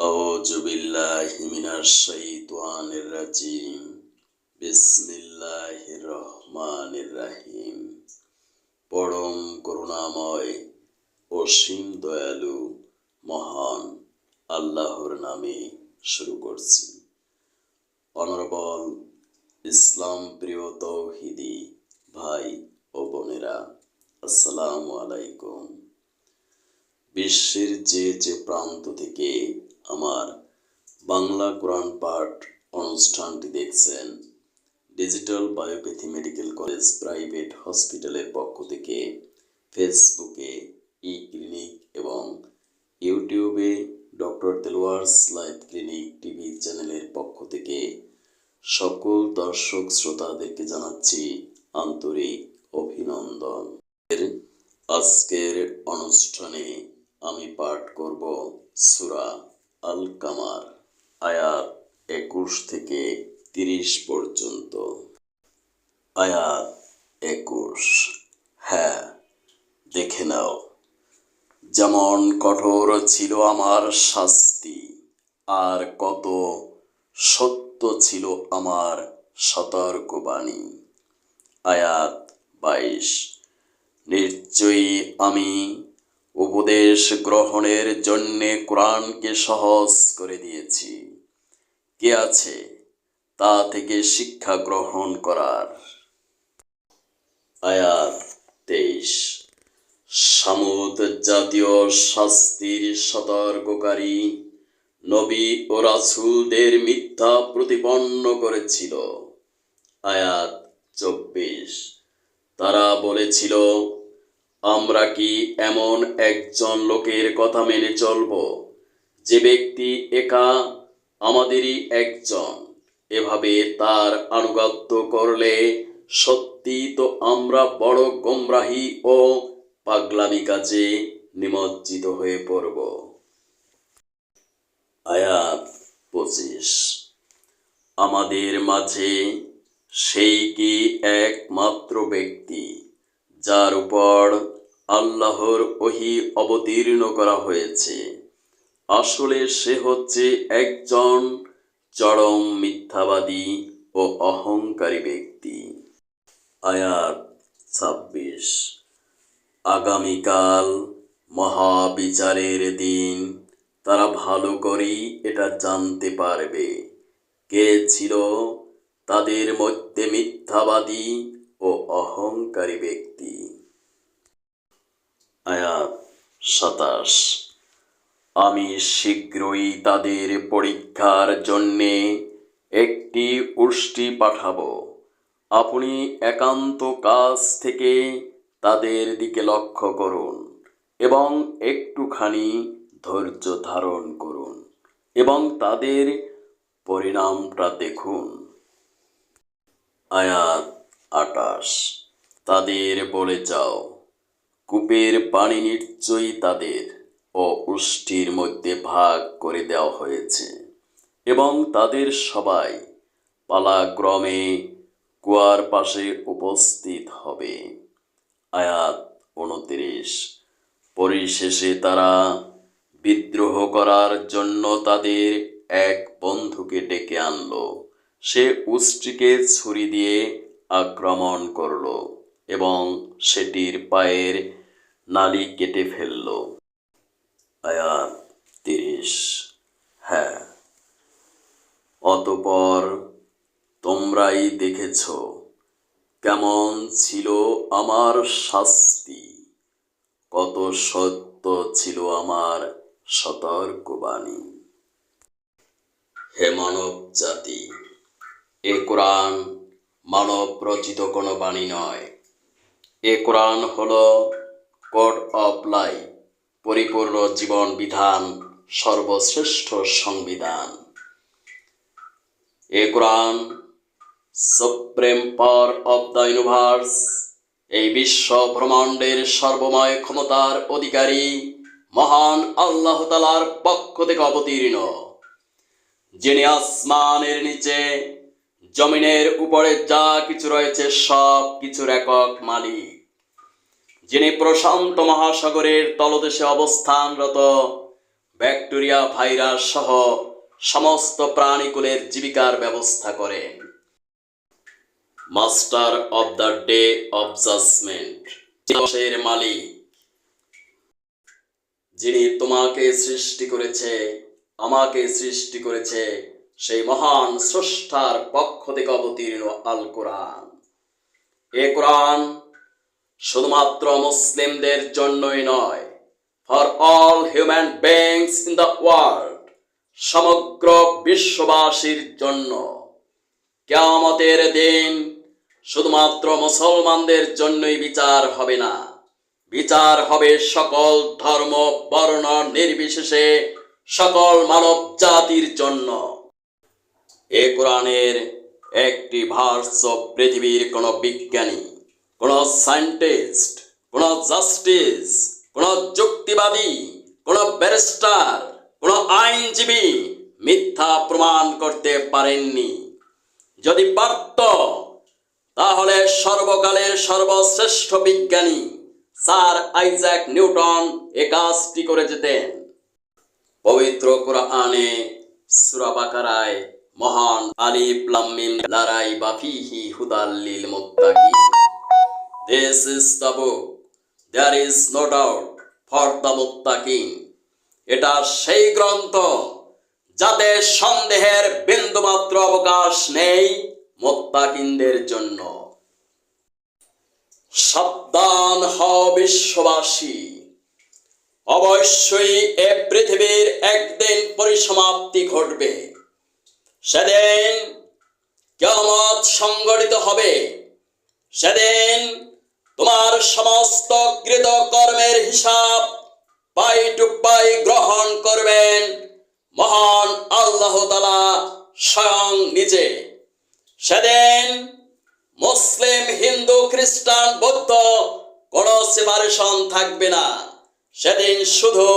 আউযু বিল্লাহি মিনাশ শাইতানির রাজিম। বিসমিল্লাহির রহমানির রহিম। পরম করুণাময় অসীম দয়ালু মহান আল্লাহর নামে শুরু করছি। অনর্বল ইসলাম প্রিয় তৌহিদি ভাই ও বোনেরা, আসসালামু আলাইকুম। বিশ্বের যে প্রান্ত থেকে আমার বাংলা কোরআন পাঠ অনুষ্ঠানটি দেখছেন, ডিজিটাল বায়োপ্যাথি মেডিকেল কলেজ প্রাইভেট হসপিটালের পক্ষ থেকে ফেসবুকে ই ক্লিনিক এবং ইউটিউবে ডক্টর দেলোয়ার্স লাইভ ক্লিনিক টিভি চ্যানেলের পক্ষ থেকে সকল দর্শক শ্রোতাদেরকে জানাচ্ছি আন্তরিক অভিনন্দন। আজকের অনুষ্ঠানে আমি পাঠ করব সূরা আল কামার, আয়াত 21 থেকে 30 পর্যন্ত। আয়াত 21। হ্যাঁ, দেখে নাও, যেমন কঠোর ছিল আমার শাস্তি, আর কত সত্য ছিল আমার সতর্কবাণী। আয়াত 22। নিশ্চয়ই আমি উপদেশ গ্রহণের জন্যে কোরআনকে সহজ করে দিয়েছি। কে আছে তা থেকে শিক্ষা গ্রহণ করার? আয়াত 23। সামুদ জাতীয় শাস্তির সতর্ককারী নবী ও রাসূলদের মিথ্যা প্রতিপন্ন করেছিল। আয়াত 24। তারা বলেছিল, আমরা কি এমন একজন লোকের কথা মেনে চলব যে ব্যক্তি একা আমাদেরই একজন? এভাবে তার আনুগত্য করলে সত্যি তো আমরা বড় গোমরাহি ও পাগলামি কাজে নিমজ্জিত হয়ে পড়ব। আয়াত 25। আমাদের মাঝে সেই কি একমাত্র ব্যক্তি যার উপর আল্লাহর ওহী অবতীর্ণ করা হয়েছে? আসলে সে হচ্ছে একজন চরম মিথ্যাবাদী ও অহংকারী ব্যক্তি। আয়াত 26। আগামীকাল মহাবিচারের দিন তারা ভালো করেই এটা জানতে পারবে কে ছিল তাদের মধ্যে মিথ্যাবাদী ও অহংকারী ব্যক্তি। আয়াত 27। আমি শীঘ্রই তাদের পরীক্ষার জন্যে একটি উষ্ট্রি পাঠাবো। আপনি একান্ত কাছ থেকে তাদের দিকে লক্ষ্য করুন এবং একটুখানি ধৈর্য ধারণ করুন এবং তাদের পরিণামটা দেখুন। আয়াত 28। তাদের বলে যাও, কূপের পানি নিশ্চয়ই তাদের ও উষ্ট্রির মধ্যে ভাগ করে দেওয়া হয়েছে এবং তাদের সবাই পালাক্রমে কুয়ার পাশে উপস্থিত হবে। আয়াত 29। পরিশেষে তারা বিদ্রোহ করার জন্য তাদের এক বন্ধুকে ডেকে আনলো। সে উষ্ট্রিকে ছুরি দিয়ে আক্রমণ করল এবং সেটির পায়ের নালি কেটে ফেলল। আয়াত 30। হ্যাঁ, অতঃপর তোমরাই দেখেছ কেমন ছিল আমার শাস্তি, কত সত্য ছিল আমার সতর্কবাণী। হে মানব জাতি, এ কোরআন মানব রচিত কোনো বাণী নয়। এ কোরআন হলো কোড অফ লাইফ, পরিপূর্ণ জীবন বিধান, সর্বশ্রেষ্ঠ সংবিধান। এ কোরআন supreme power of the universe, এই বিশ্ব ব্রহ্মাণ্ডের সর্বময় ক্ষমতার অধিকারী মহান আল্লাহ তাআলার পক্ষ থেকে অবতীর্ণ, যিনি আসমানের নিচে জমিনের উপরে যা কিছু রয়েছে সব কিছুর একক মালিক, যিনি প্রশান্ত মহাসাগরের তলদেশে অবস্থানরত ব্যাকটেরিয়া, ভাইরাস সহ সমস্ত প্রাণীকুলের জীবিকার ব্যবস্থা করেন। Master of the day of judgment, দিবসের মালিক, যিনি তোমাকে সৃষ্টি করেছে, আমাকে সৃষ্টি করেছে, সেই মহান স্রষ্টার পক্ষ থেকে অবতীর্ণ আল কোরআন। এ কোরআন শুধুমাত্র মুসলিমদের জন্যই নয়, for all human beings in the world, সমগ্র বিশ্ববাসীর জন্য। কিয়ামতের দিন শুধুমাত্র মুসলমানদের জন্যই বিচার হবে না, বিচার হবে সকল ধর্ম বর্ণ নির্বিশেষে সকল মানব জাতির জন্য। এ কোরআনের একটি ভার্স পৃথিবীর কোন বিজ্ঞানী, কোন সায়েন্টিস্ট, কোন জাস্টিস, কোন যুক্তিবাদী, কোন ব্যারিস্টার, কোন আইনজীবী মিথ্যা প্রমাণ করতে পারেননি। যদি পারত তাহলে সর্বকালের সর্বশ্রেষ্ঠ বিজ্ঞানী স্যার আইজ্যাক নিউটন এ কাজটি করে যেতেন। পবিত্র কোরআনে সূরা বাকারায় মহান আলিফ লাম মিম লা রাইবা ফীহি হুদাল লিল মুত্তাকিন, this is the book, there is no doubt for the মুত্তাকিন। এটা সেই গ্রন্থ যাতে সন্দেহের বিন্দুমাত্র অবকাশ নেই মুত্তাকিনদের জন্য। সাবধান হও বিশ্ববাসী, অবশ্যই এ পৃথিবীর একদিন পরিসমাপ্তি ঘটবে। সেদিন কিয়ামত সংঘটিত হবে। সেদিন তোমার সমস্ত কৃতকর্মের হিসাব পাই টু পাই গ্রহণ করবেন মহান আল্লাহ তাআলা স্বয়ং নিজে। সেদিন মুসলিম, হিন্দু, খ্রিস্টান, বৌদ্ধ কোনো সেপারেশন থাকবে না। সেদিন শুধু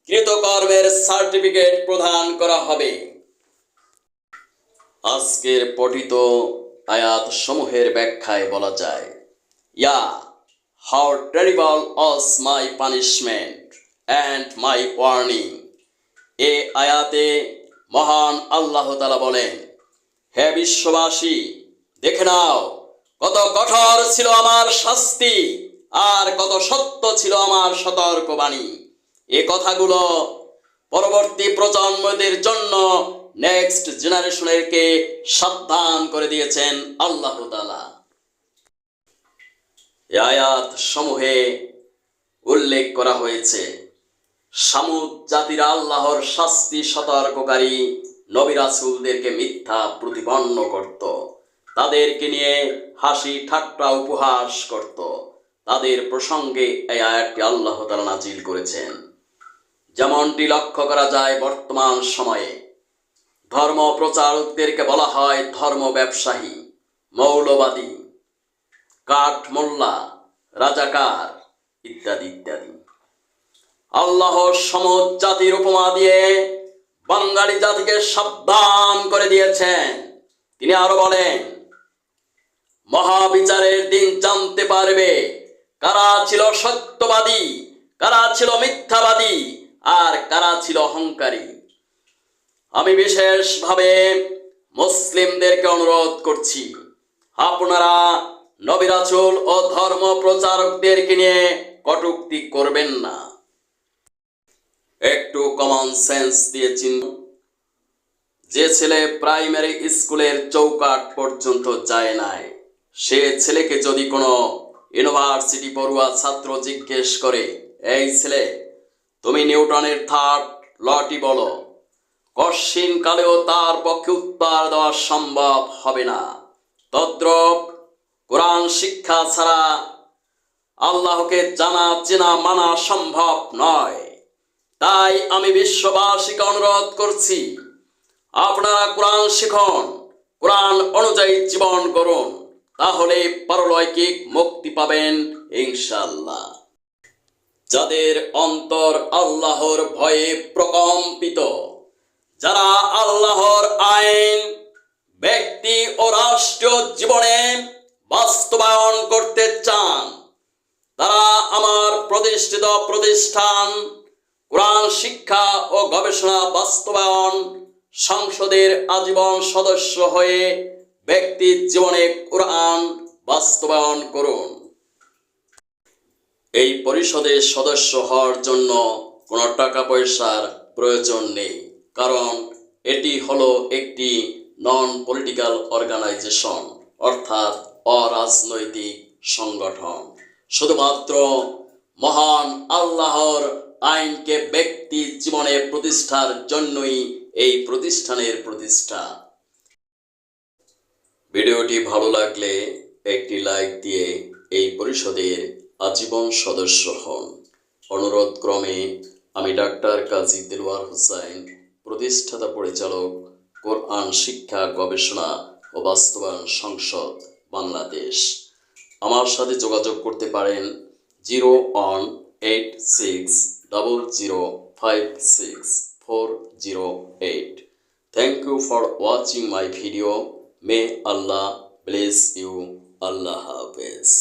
কৃতকর্মের সার্টিফিকেট প্রদান করা হবে। আজকের পঠিত আয়াত সমূহের ব্যাখ্যায় বলা যায়, ইয়া how terrible was my punishment and my warning. এ আয়াতে মহান আল্লাহ তাআলা বলেন, হে বিশ্ববাসী, দেখে নাও কত কঠোর ছিল আমার শাস্তি আর কত সত্য ছিল আমার সতর্কবাণী। এ কথাগুলো পরবর্তী প্রজন্মদের জন্য, নেক্সট জেনারেশনেরকে সাবধান করে দিয়েছেন আল্লাহ তাআলা। এই আয়াত সমূহে উল্লেখ করা হয়েছে সামুদ জাতিরা আল্লাহর শাস্তি সতর্ককারী নবী রাসূলদেরকে মিথ্যা প্রতিপন্ন করত, তাদেরকে নিয়ে হাসি ঠাট্টা উপহাস করত। তাদের প্রসঙ্গে এই আয়াতটি আল্লাহ তাআলা নাজিল করেছেন। যেমনটি লক্ষ্য করা যায় বর্তমান সময়ে ধর্ম প্রচারকদেরকে বলা হয় ধর্ম ব্যবসায়ী, মৌলবাদী, কাঠ মোল্লা, রাজাকার ইত্যাদি ইত্যাদি। আল্লাহ সমুদ জাতির উপমা দিয়ে বাঙালি জাতিকে সাবধান করে দিয়েছেন। তিনি আরো বলেন, মহাবিচারের দিন জানতে পারবে কারা ছিল সত্যবাদী, কারা ছিল মিথ্যাবাদী, আর কারা ছিল অহংকারী। আমি বিশেষভাবে মুসলিমদেরকে অনুরোধ করছি, আপনারা নবী রাসূল ও ধর্ম প্রচারকদেরকে নিয়ে কটূক্তি করবেন না। একটু কমন সেন্স দিয়ে চিন্তা, যে ছেলে প্রাইমারি স্কুলের চৌকাঠ পর্যন্ত যায় নাই, সে ছেলেকে যদি কোনো ইউনিভার্সিটি পড়ুয়া ছাত্র জিজ্ঞেস করে, এই ছেলে তুমি নিউটনের থার্ড লটি বলো, কশিন কালেও তার পক্ষে উত্তর দেওয়া সম্ভব হবে না। তদ্রূপ কোরআন শিক্ষা ছাড়া আল্লাহকে জানা চেনা মানা সম্ভব নয়। তাই আমি বিশ্ববাসীকে অনুরোধ করছি, আপনারা কোরআন শিখুন, কোরআন অনুযায়ী জীবন করুন, তাহলে পারলৌকিক মুক্তি পাবেন ইনশাআল্লাহ। যাদের অন্তর আল্লাহর ভয়ে প্রকম্পিত, যারা আল্লাহর আইন ব্যক্তি ও রাষ্ট্রীয় জীবনে বাস্তবায়ন করতে চান, তারা আমার প্রতিষ্ঠিত প্রতিষ্ঠান কোরআন শিক্ষা ও গবেষণা বাস্তবায়ন সংসদের আজীবন সদস্য হয়ে ব্যক্তির জীবনে কোরআন বাস্তবায়ন করুন। এই পরিষদের সদস্য হওয়ার জন্য কোনো টাকা পয়সার প্রয়োজন নেই, কারণ এটি হলো একটি নন পলিটিক্যাল অর্গানাইজেশন, অর্থাৎ অরাজনৈতিক সংগঠন। শুধুমাত্র মহান আল্লাহর আইনকে ব্যক্তি জীবনে প্রতিষ্ঠার জন্যই এই প্রতিষ্ঠানের প্রতিষ্ঠা। ভিডিওটি ভালো লাগলে একটি লাইক দিয়ে এই পরিষদের আজীবন সদস্য হন। অনুরোধ ক্রমে আমি ডাক্তার কাজী দেলোয়ার হোসেন, প্রতিষ্ঠাতা পরিচালক, কোরআন শিক্ষা গবেষণা ও বাস্তবায়ন সংসদ, বাংলাদেশ। আমার সাথে যোগাযোগ করতে পারেন 018600564008। Thank you for watching my video. May Allah bless you. Allah Hafiz.